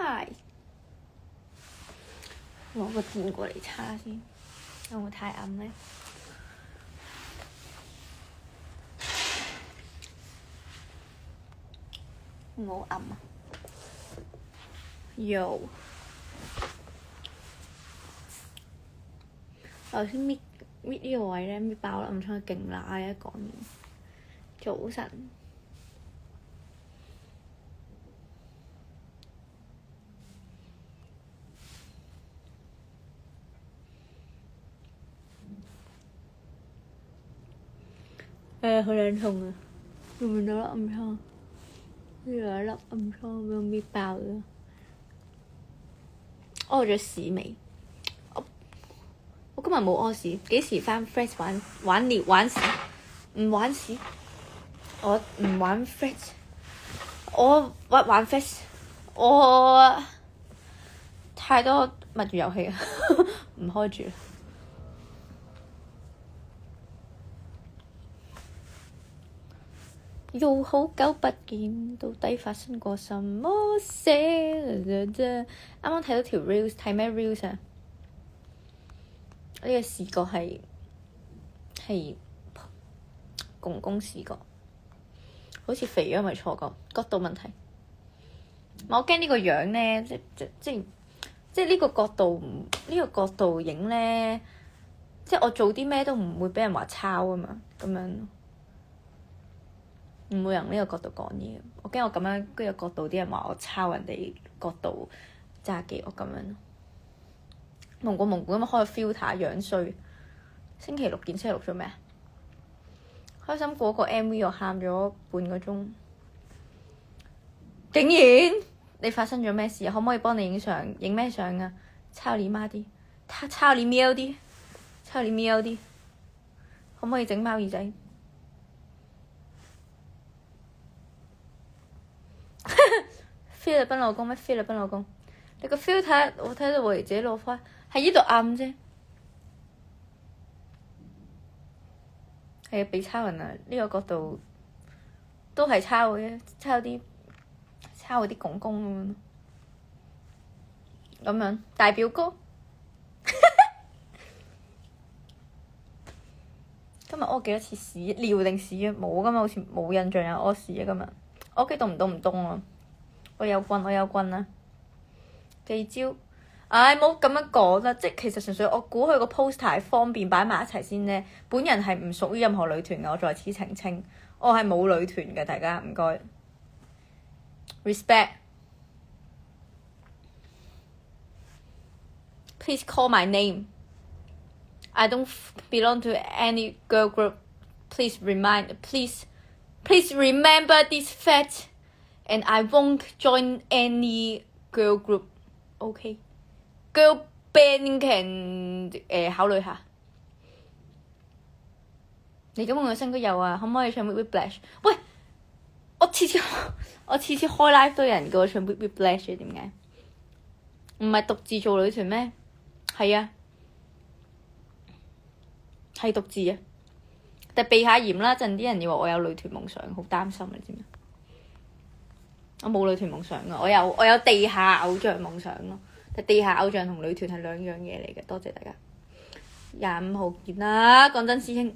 Hi，攞個電過嚟叉先，有冇太暗呢？冇暗啊！有。頭先搣呢個位咧，搣爆啦，唔錯，勁乸啊！一講完，早晨。好撚痛啊！會唔會有粒暗瘡？呢度有一粒暗瘡俾我搣爆咗。屙咗屎未？我今日冇屙屎，幾時返 Flex 玩屎？唔玩屎？我唔玩 Flex， 我玩 Flex， 我太多密語遊戲啊，唔開住。又好久不見，到底發生過什麼事？啱啱睇到條 reels， 睇咩 reels 啊？呢個視覺係公公視覺，好似肥咗咪錯覺，角度問題。我驚呢個樣咧，即係呢個角度，呢個角度影咧，即係我做啲咩都唔會俾人話抄啊嘛，咁樣。唔會用呢個角度講嘢，我驚我咁樣呢個角度啲人話我抄人哋角度揸機，我咁樣蒙古咁樣開個 filter 樣衰。星期六見星期六做咩啊？開心果個 MV 我喊咗半個鐘，竟然你發生咗咩事？可唔可以幫你影相？影咩相啊？抄你媽啲，抄你喵啲，抄你喵啲，可唔可以整貓耳仔？菲律賓老公咩？菲律賓老公，你個 filter 我睇到我自己攞翻，喺呢度暗啫。係啊，俾抄人啊！呢個角度都係抄嘅，抄嗰啲公公咁樣。大表哥今日屙幾多次屎？尿定屎啊？冇，今日好似冇印象有屙屎啊！今日我屋企凍唔凍啊？我有棍啊！記招，唉，冇咁樣講啦，即係其實純粹我估佢個 poster 係方便擺埋一齊先呢。本人係唔屬於任何女團嘅，我在此澄清，我係冇女團嘅，大家唔該。Respect。Please call my name. I don't belong to any girl group. Please remember this fact, and I won't join any girl group. OK, girl band can 考慮下。你咁我聲都有啊，可唔可以唱 Whiplash？ 喂，我次次開 live 都有人叫我唱 Whiplash 嘅，點解？唔係獨自做女團咩？係啊。係獨自啊，但避下嫌啦，陣啲人以為我有女團夢想，好擔心，你知唔知？我冇女團夢想噶，我有地下偶像夢想咯。但地下偶像同女團係兩樣嘢嚟嘅。多謝大家。25號見啦，講真師兄。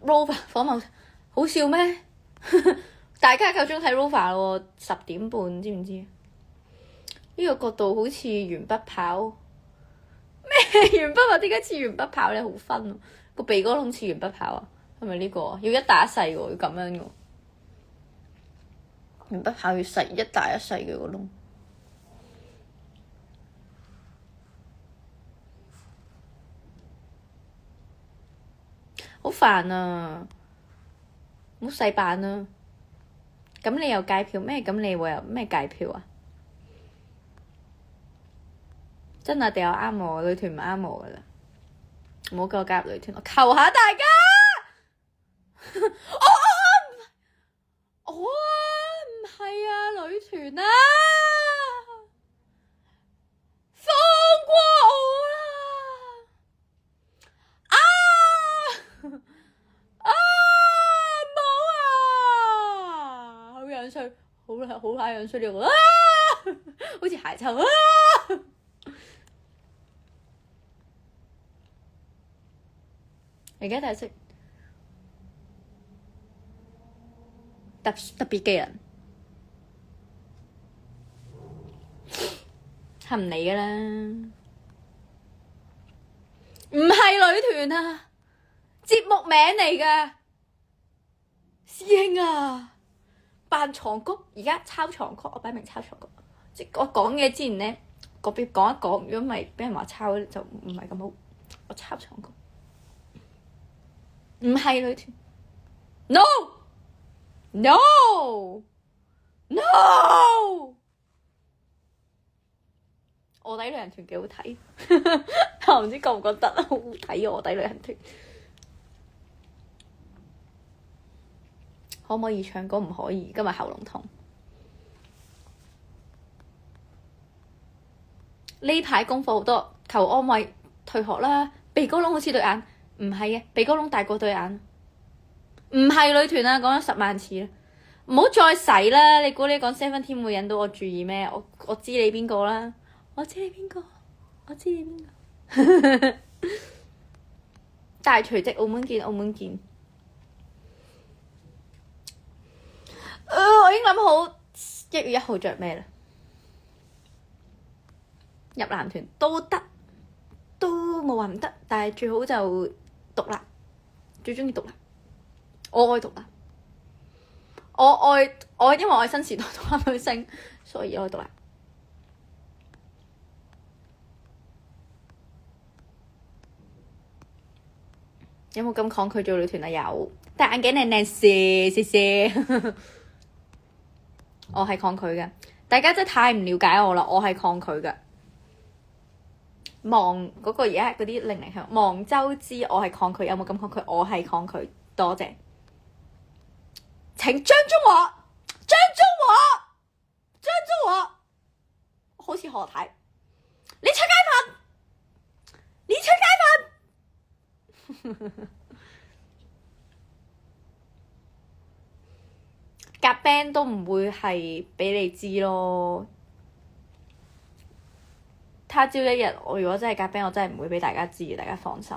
Rover 火某好笑咩？大家夠鐘睇 Rover 咯，10點半，知唔知？呢個角度好似鉛筆跑咩？鉛筆跑點解似鉛筆跑咧？好分喎，個鼻哥窿似鉛筆跑啊？係咪呢個啊？要一大一細喎，要咁樣嘅。鉛筆跑要細一大一細嘅個窿，好煩啊！好細版啊！咁你又戒票咩？咁你會有咩戒票啊？真係掉啱我，女團唔啱我噶啦，唔好叫我加入女團，我求下大家。我唔係啊，女團啊，放過我啦！啊冇啊！樣衰，好乸樣衰呢個啊！好似鞋臭啊！而家就係識特別嘅人，係唔理㗎啦。唔係女團啊，節目名嚟㗎。師兄啊，扮床谷，而家抄床曲，我擺明抄床曲。即係我講嘢之前咧，個別講一講，如果唔係俾人話抄就唔係咁好。我抄床曲，唔係女團。No no no， 臥底旅行團幾好睇，我唔知覺唔覺得好好睇臥底旅行團。可唔可以唱歌？唔可以，今日喉嚨痛。呢排功課好多，求安慰，退學啦。鼻哥窿好似對眼，唔係啊，鼻哥窿大過對眼，唔係女團啊，講咗10萬次啦，唔好再洗啦。你估你講 Seventeen 會引到我注意咩？我知你邊個啦，我知你邊個，我知你邊個。大除夕澳門見，澳門見。我已經諗好1月1號着咩啦，入男團都得，都冇話唔得，但係最好就獨立，最鍾意獨立，我愛獨立，我因為我係新時代獨立女星，所以我愛獨立。有冇咁抗拒做女團啊？有，戴眼鏡靚靚謝謝。我係抗拒嘅，大家真係太唔了解我啦！我係抗拒嘅。望嗰個而家嗰啲零向望周知，我係抗拒。有冇咁抗拒？我係抗拒。多謝。請張中我，好似何太，你出街瞓。夾 band 都唔會係俾你知咯。他朝一日，我如果真係夾 band，我真係唔會俾大家知嘅，大家放心。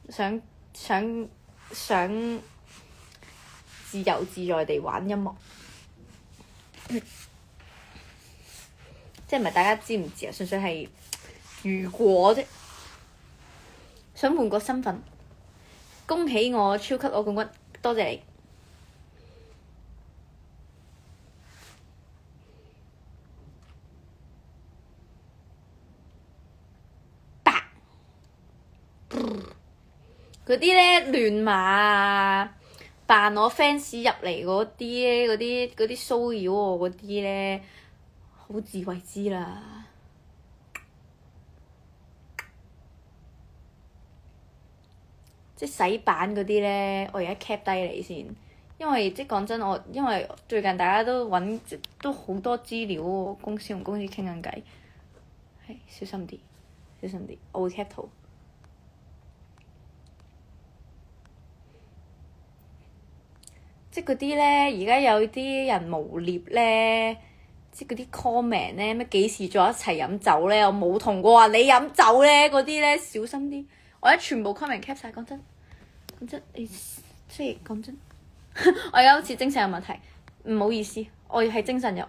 想自由自在地玩音樂，即係唔係大家知唔知啊？純粹係如果啫，想換個身份。恭喜我超級攞冠軍，多謝你。嗰啲咧亂碼啊，扮我 fans 入嚟嗰啲咧，嗰啲騷擾我嗰啲咧，好自為之啦。即係洗版嗰啲咧，我而家 cap 低你先，因為即係講真，因為最近大家都揾都好多資料喎，公司同公司傾緊偈，係小心啲，我會 cap 圖。即係嗰啲咧，而家有啲人誣蔑咧，即係嗰啲 comment 咧，咩幾時再一齊飲酒咧？我冇同過話你飲酒咧，嗰啲咧小心啲。我而家全部 comment cap 晒，講真，你即係講真，我而家好似精神有問題，唔好意思，我係精神有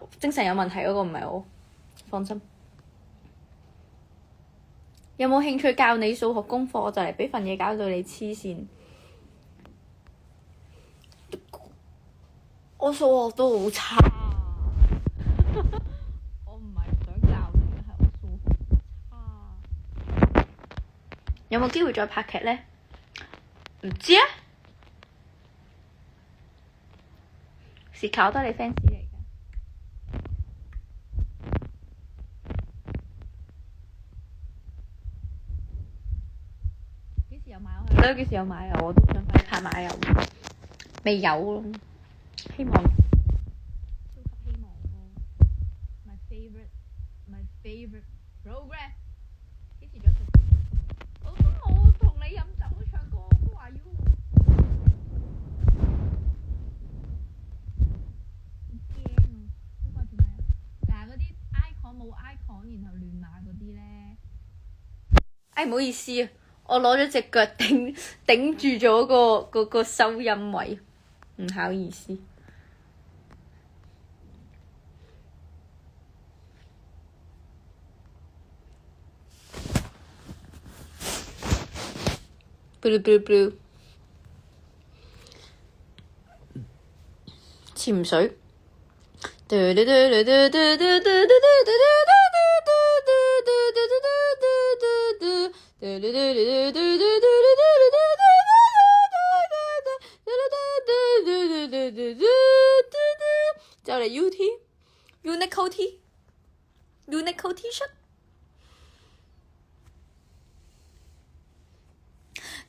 問題嗰個唔係我，放心。有冇興趣教你數學功課？我就嚟俾份嘢搞到你黐線。我數學都好差，我唔係想教你，係我數學差。有冇機會再拍劇呢？唔知啊，是靠得你 fans 嚟㗎。幾時有買我去？幾時有買啊？我都想快啲拍買啊！未有咯。希望，超級希望咯 ！My favorite program， 幾時再食？我都冇同你飲酒唱歌，都話要。唔好意思啊，我攞咗隻腳頂住咗個收音位，唔好意思。潛水。就嚟 Uniqlo T-shirt。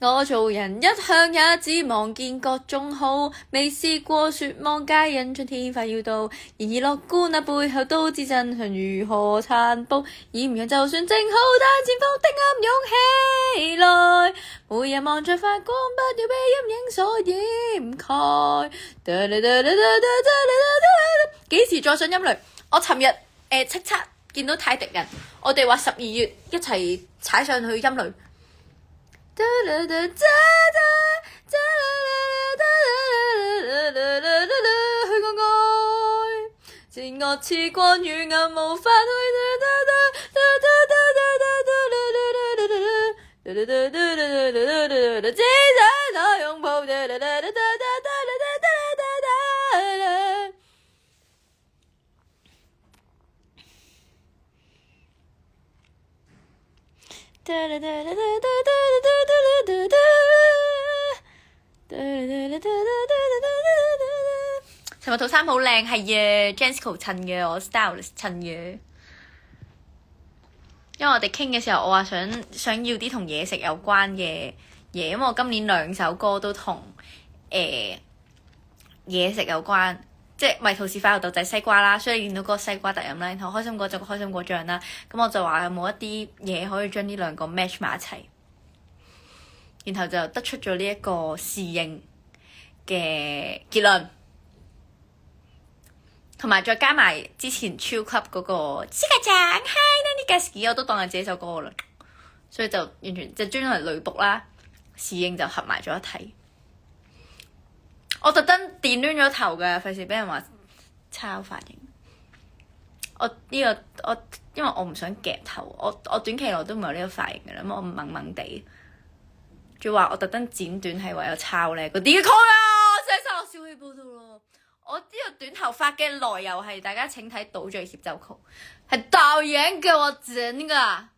我做人一向也只望見各種好，未試過說妄皆因春天快要到。然而樂觀那背後都知真相如何殘暴，豔陽就算正好，但前方的暗湧起來。每日望着發光，不要被陰影所掩蓋。幾時再上陰雷？我尋日叱咤見到泰迪人，我哋話12月一齊踩上去陰雷。去個愛，善惡似光與暗，無法去。只想我擁抱。尋日套衫好靚，係嘅 Jansko 襯嘅，我 stylist 襯嘅。因為我哋傾嘅時候，我話想要啲同嘢食有關嘅嘢，因為我今年2首歌都同嘢食有關，即係迷途是快樂豆仔西瓜啦，所以見到嗰個西瓜特飲啦，然後開心果就個開心果醬啦，咁我就話有冇一啲嘢可以將呢兩個 match 埋一齊，然後就得出咗呢一個侍應嘅結論。同埋再加埋之前超級嗰個私家長 Hi Nanny Gatsky 我都當係自己首歌啦，所以就完全就專係女僕啦，侍應就合埋咗一體。我特登電攣咗頭嘅，費事俾人話抄髮型。我因為我唔想夾頭，我短期內都唔係呢個髮型嘅啦，咁我萌萌地，仲話我特登剪短係為咗抄咧個 Deco 啊，寫晒落小氣簿度咯。我呢個短頭髮嘅來由係大家請睇《倒敘協奏曲》，係導演叫我整噶。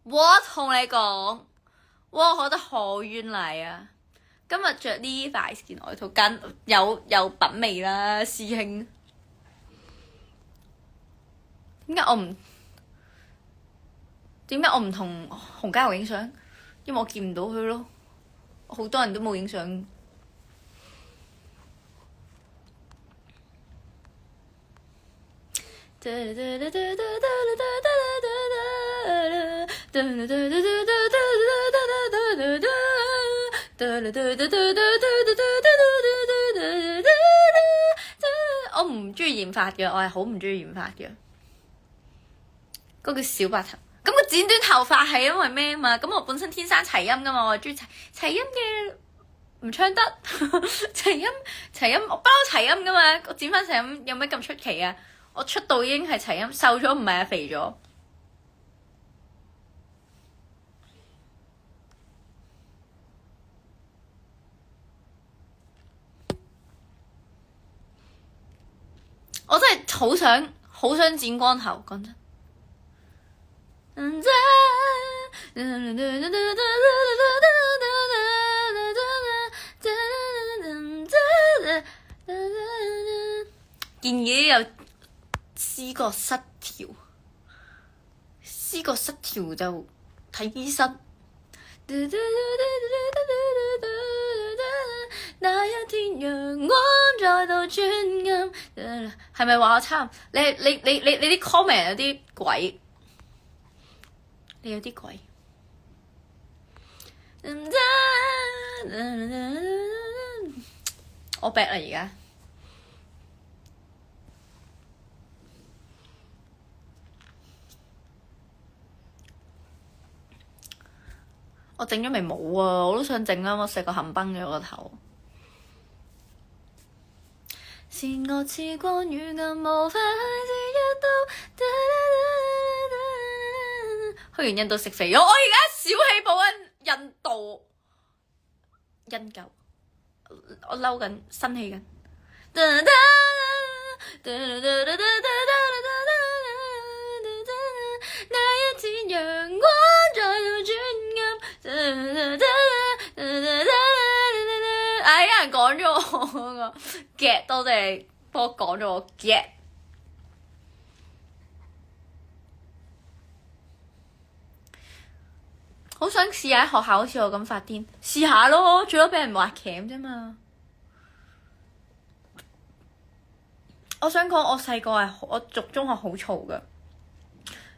我同你講，我覺得好冤嚟啊！今日着呢塊件外套，緊有品味啦，師兄。點解我唔同洪嘉豪影相？因為我見唔到佢咯，好多人都冇影相。我唔中意染髮嘅，我係好唔中意染髮嘅。嗰個叫小白頭，咁個剪短頭髮係因為咩嘛？咁我本身天生齊音噶嘛，我係中意齊音嘅，唔唱得齊音，我不嬲齊音噶嘛，我剪翻齊音有咩咁出奇啊？我出道已經係齊音，瘦咗唔係啊，肥咗。我真係好想剪光頭，講真。建議有思覺失調就睇醫生。那一天陽光再度轉暗，係咪話我差？你啲 comment 有啲鬼，你有啲鬼。我病啦而家。我整咗眉冇啊，我都想整啊，我細個冚崩咗個頭。善惡似光與暗，無法去一刀。去完印度食肥肉，我而家小氣報緊印度，印舊，我嬲緊，生氣緊。那一天陽光再度轉暗，哎，有人講咗我嗰個 get， 多謝幫我講咗我 get。好想試下喺學校好似我咁發癲，試下咯，最多俾人話鉗啫嘛。我想講我細個係我讀中學好嘈㗎，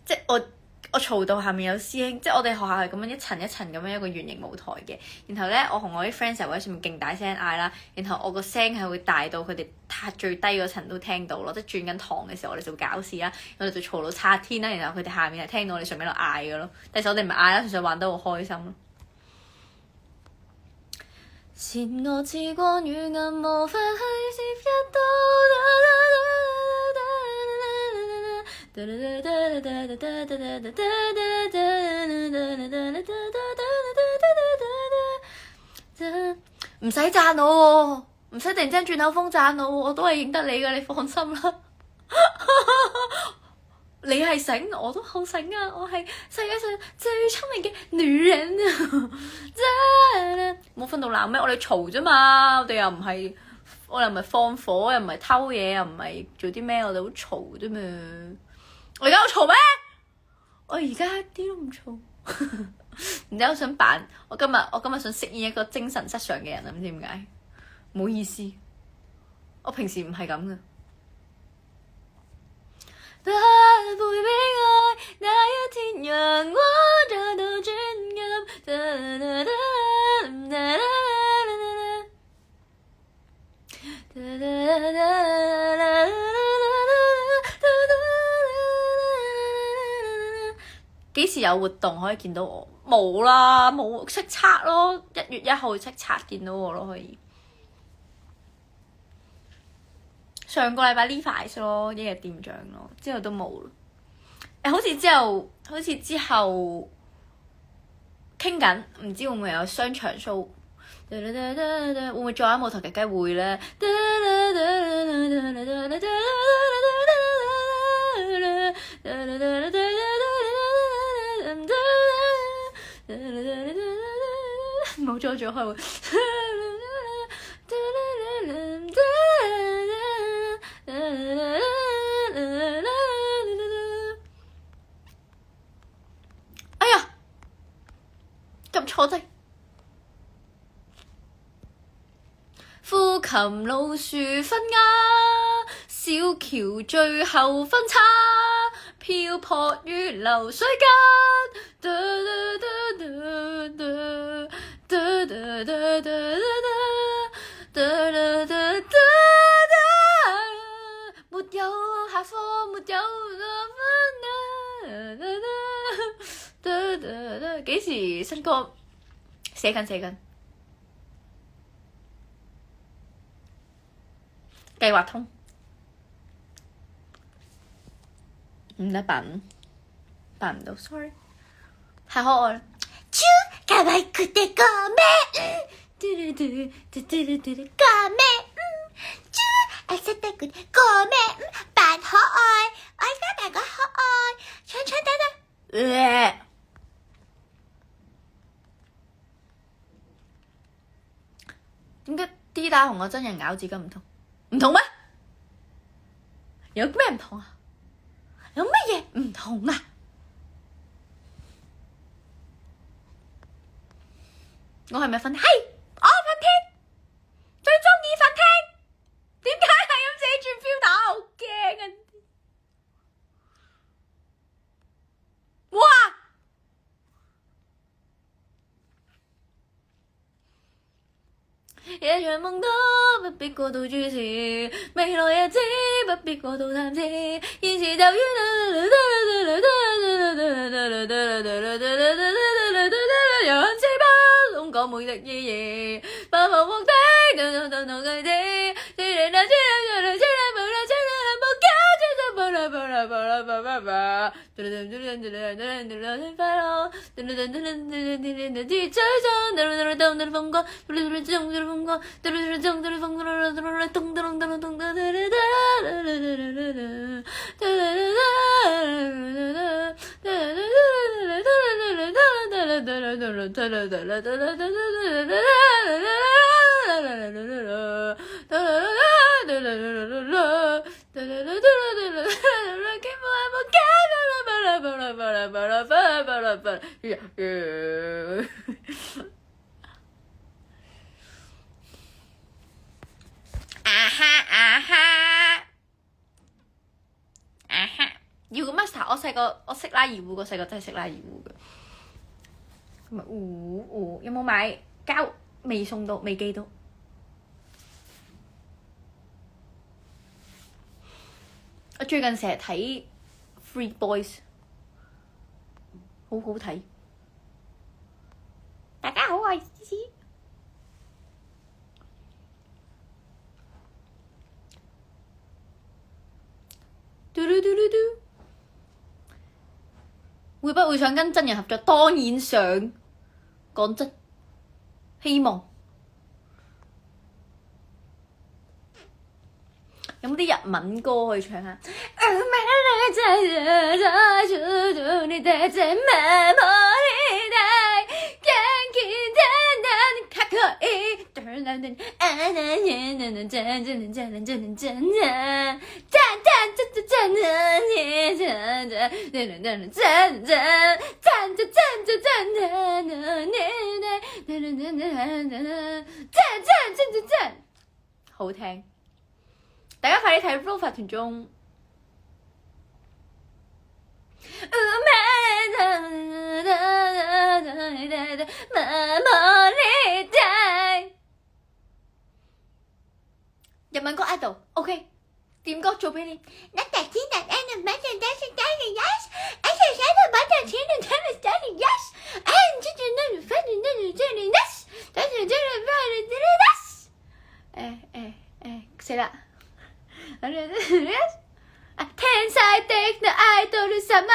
即係我嘈到下面有師兄，即係我哋學校係咁樣一層一層咁樣一個圓形舞台嘅。然後咧，我同我啲 friend 成日會喺上面勁大聲嗌啦，然後我個聲係會大到佢哋最低嗰層都聽到咯，即係轉緊堂嘅時候我哋就會搞事啦，我哋就嘈到拆天啦，然後佢哋下面係聽到我哋上面喺度嗌嘅咯。但係我哋唔係嗌啦，純粹玩得好開心咯。善惡似光與暗，無法去接一刀。唔使讚我，唔使突然之間轉口風讚我，我都係認得你㗎，你放心啦。你係醒，我都好醒啊！我係世界上最聰明嘅女人啊！冇瞓到爛咩？我哋嘈啫嘛，我哋又唔係放火，又唔係偷嘢，又唔係做啲咩，我哋好嘈啫嘛。我而家好嘈咩？我而家一啲都唔嘈。然之後我想扮我今日想飾演一個精神失常嘅人啊！唔知點解，唔好意思，我平時唔係咁噶。不會悲哀，那一天陽光再度轉暗。幾時有活動可以見到我？冇啦，冇叱咤咯，1月1號叱咤見到我咯，可以。上個禮拜 Levi's 咯，一日店長咯，之後都冇咯。好似之後傾緊，唔知會唔會有商場 show？ 會唔會再有舞台劇雞會咧？冇咗開會。哎呀，撳錯掣。夫琴老樹分家，小橋最後分叉，漂泊於流水間。沒有下課，沒有分。幾時新歌？寫緊。計劃通唔得扮唔到 ，sorry， 太可愛啦。超可愛くてごめん，ごめん，超愛惜得佢ごめん，扮可愛，我而家扮個可愛，長等。點解 D 打同我真人咬字咁唔同？唔同咩？有咩唔同啊？有乜嘢唔同啊？我係咪瞓？係我瞓天，最鍾意瞓天。點解係咁自己轉標打？好驚啊！哇！夜長夢多，不必過度注視，未來日子不必過度探視，現時就於讓自個每日夜夜，不可獲得，都佢哋，只能拿出來，只能無啦，只能無價，只能無啦，無啦，無啦，無啦，無啦，快樂，追蹤，風光，風光，要個 master， 我細個我識拉二胡，個細個真係識拉二胡嘅。咁啊，有冇買膠？未送到，未寄到。我最近成日睇 Free Boys， 好好睇。大家好，我係思思。嘟嘟嘟嘟嘟，會不會想跟真人合作？當然想。講真，希望有冇啲日文歌可以唱下？好聽，大家快啲睇《Rover 團中》。日文歌 idol，OK， 點歌做俾你。死啦！天才的那アイドル様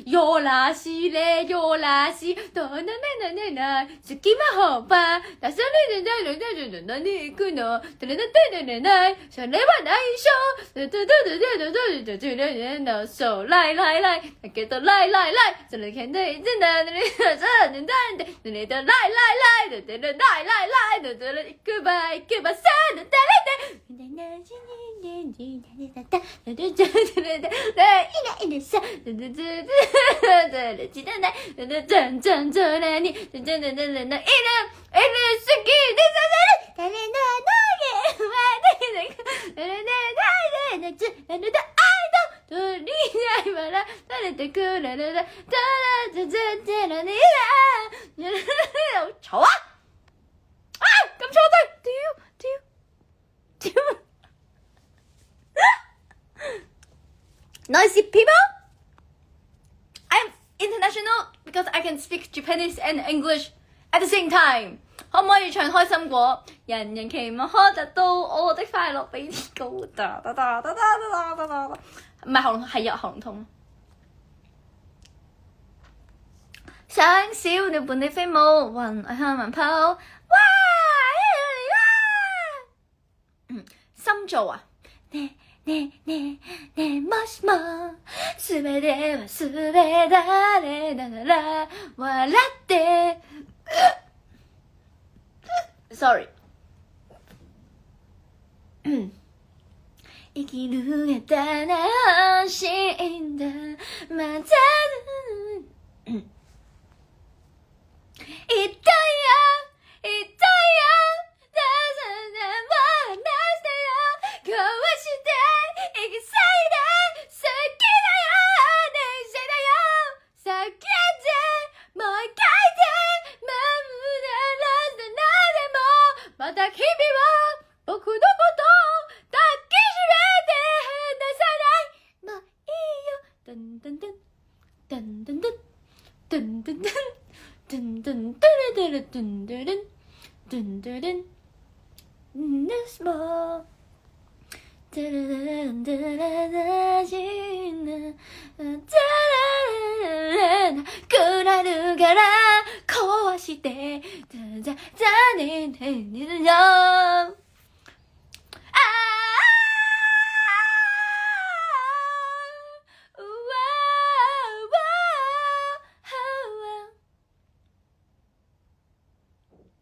よらしれよらしどななななな隙間ほば出されるなななななに行くのたらなたなななそれは内緒だだだだだだだだだだそう来来来だけど来来来それけんでいつななななななでななだ来来来だだだ来来来だだだ行くば行くばさだだれでななじににになだだだだだだだいないでさだだだだだだちだなだだじゃんじゃんじゃらにだだだだだだいる好きでさせる誰ののげはね誰の誰のつ誰の愛と鳥にわらされてくらららだらじゃじゃじゃらにら吵啊！啊，咁錯對，屌！ Noisy people! I'm international because I can speak Japanese and English at the same time. 可唔可以唱開心果？人人期望可得到我的快樂比天高。唔係喉嚨，係有喉嚨痛。想小鳥伴你飛舞，雲愛向雲跑。哇！心做啊！ねえもしもすべてはすべ誰なら笑ってSorry 生きる下手な安心だまた痛いよ痛いよ出さないも離してよ壊して生きさいで好きだよ電車だよ叫んでもう一回でまぶならずなでもまた君は僕のことを抱きしめて離さないもういいよドンドンドンドンドンドンドンドンドンドンドンドゥルドゥルドゥンドゥルン smallくなるから壊して残念よ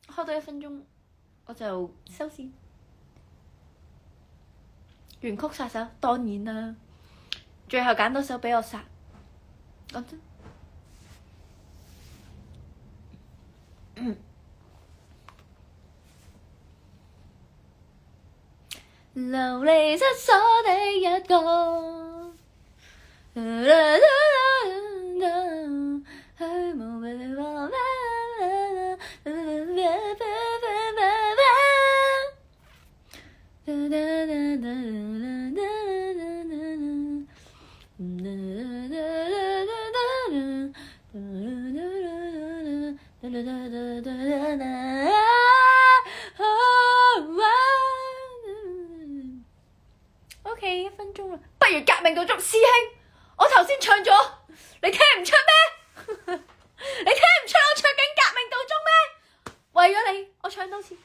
開多1分鐘我就收線。原曲殺手當然啦，最後揀到首俾我殺，講真。流離失所的一個，OK 1分鐘啦，不如革命到足師兄，我頭先唱咗，你聽唔出咩？你聽唔出我唱緊革命到足咩？為咗你，我唱多次。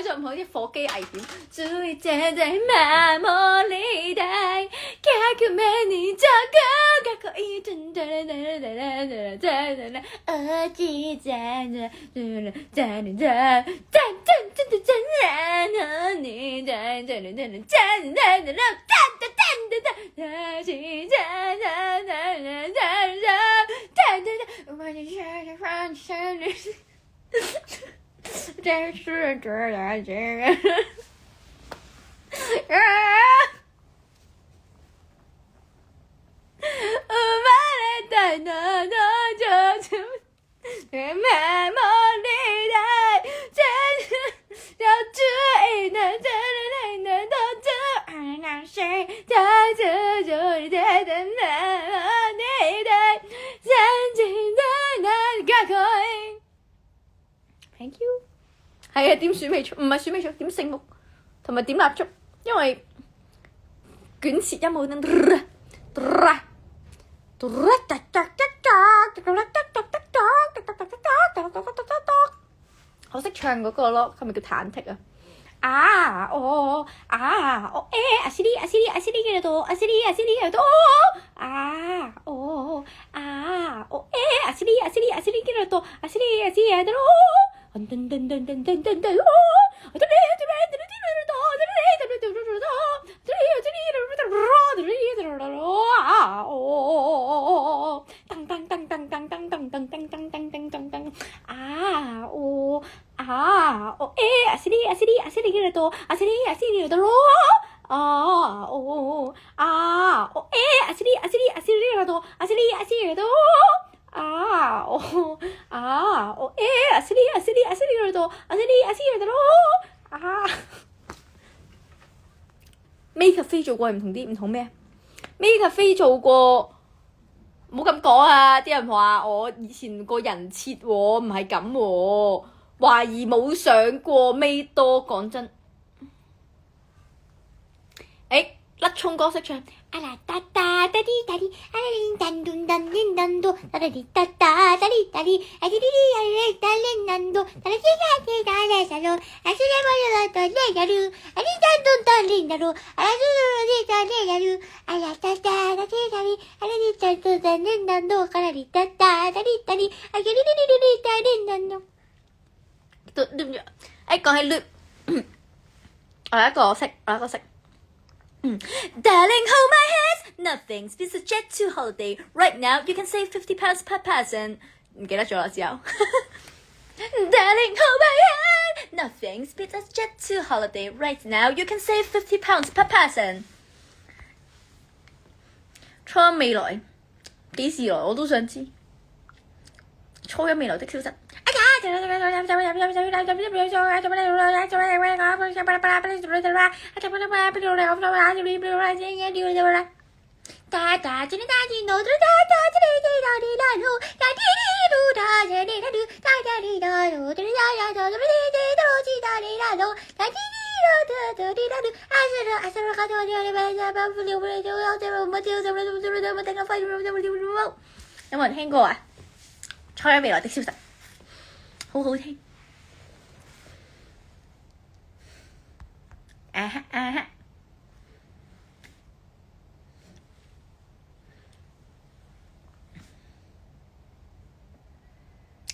就唔好啲火機危險。注意站在麻木里帶，革命你這個かっこいい我記在那在你在你Thank you。係啊，點鼠尾草唔係鼠尾草，點聖木同埋點蠟燭，因為捲舌音冇燈。我識唱嗰個咯，係咪叫忐忑啊？阿西里嘅度，阿西里嘅度，阿西里嘅度，阿西里嘅度。Make 做過唔同啲，唔同咩 ？Make 做過，唔好咁講啊！啲人話我以前個人設喎，唔係咁喎，懷疑冇上過 Make 多，講真。甩葱歌識唱。阿啦噠噠噠啲噠啲，阿哩噔噔噔噔噔嘟，噠哩噠噠噠哩噠哩，阿哩哩哩噠哩噔嘟，噠哩哩哩噠哩噠嚕，阿哩哩哩噠哩噠嚕，阿哩噔噔噔哩噠嚕，阿哩哩噠哩噠嚕，阿啦噠噠噠哩噠哩，阿哩哩噔噔噔哩噔嘟，噠哩噠噠噠哩噠哩，阿哩哩哩噠哩噔嘟。講起 loop， 我有一個識。Darling, hold my hands. Nothing beats a jet to holiday. Right now, you can save £50 per person. 唔記得咗啦，之後。Darling, hold my hand. Nothing beats a jet to holiday. Right now, you can save £50 per person. 初一未來，幾時來我都想知。初一未來的消失。有冇人聽過啊？初一未來的消息，好好聽。啊哈啊哈！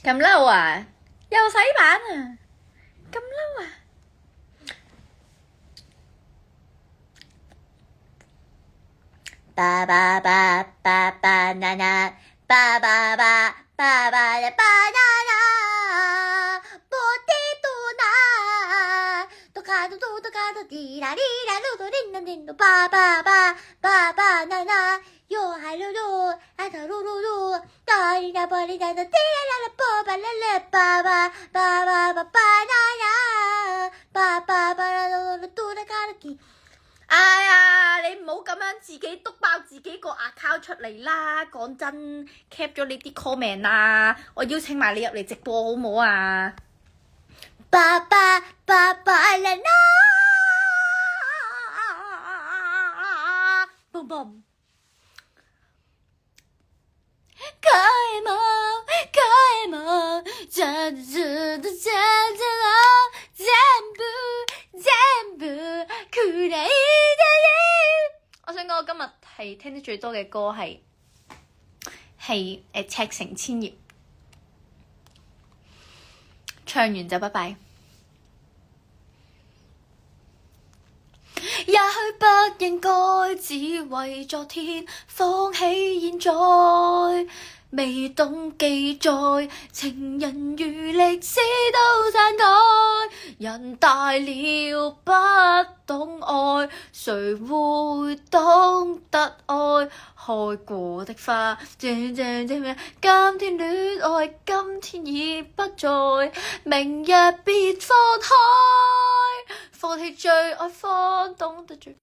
咁嬲啊！又洗版啊！咁嬲啊！爸爸爸爸爸娜娜，爸爸爸爸爸的巴娜娜，波提多娜，多卡多多多卡多滴啦滴啦噜噜叮当叮咚，爸爸爸爸爸娜娜，哟哈噜噜，啊头噜噜噜，哒哩啦巴哩哒哒滴啦啦波巴啦啦，爸爸爸爸爸爸娜娜，爸爸爸啦啦啦嘟啦卡啦基。哎呀，你唔好咁樣自己篤爆自己個 account 出嚟啦！講真 ，cap 咗你啲 comment 啊，我邀請埋你入嚟直播好唔好啊？爸爸爸爸啦啦，boom boom。可愛も可愛もちゃんとちゃんと全部くらいだね。我想講我今日係聽得最多嘅歌係赤城千葉，唱完就拜拜。也許不應該只為昨天放棄現在，未懂記載，情人如歷史都篡改，人大了不懂愛，誰會懂得愛？開過的花，今天戀愛，今天已不在，明日別放開，放棄最愛，方懂得最。